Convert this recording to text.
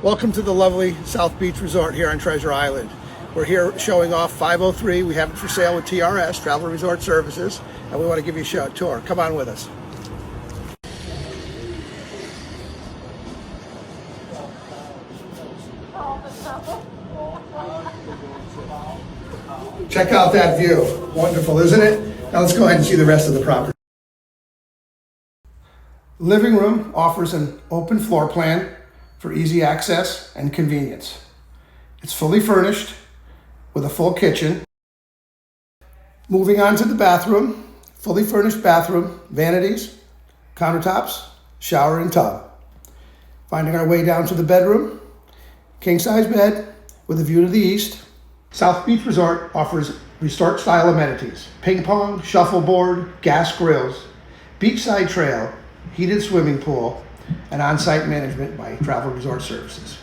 Welcome to the lovely South Beach Resort here on Treasure Island. We're here showing off 503. We have it for sale with TRS, Travel Resort Services, and we want to give you a tour. Come on with us. Check out that view. Wonderful, isn't it? Now let's go ahead and see the rest of the property. Living room offers an open floor plan for easy access and convenience. It's fully furnished with a full kitchen. Moving on to the bathroom, fully furnished bathroom, vanities, countertops, shower and tub. Finding our way down to the bedroom, king-size bed with a view to the east. South Beach Resort offers resort-style amenities, ping pong, shuffleboard, gas grills, beachside trail, heated swimming pool, and on-site management by Travel Resort Services.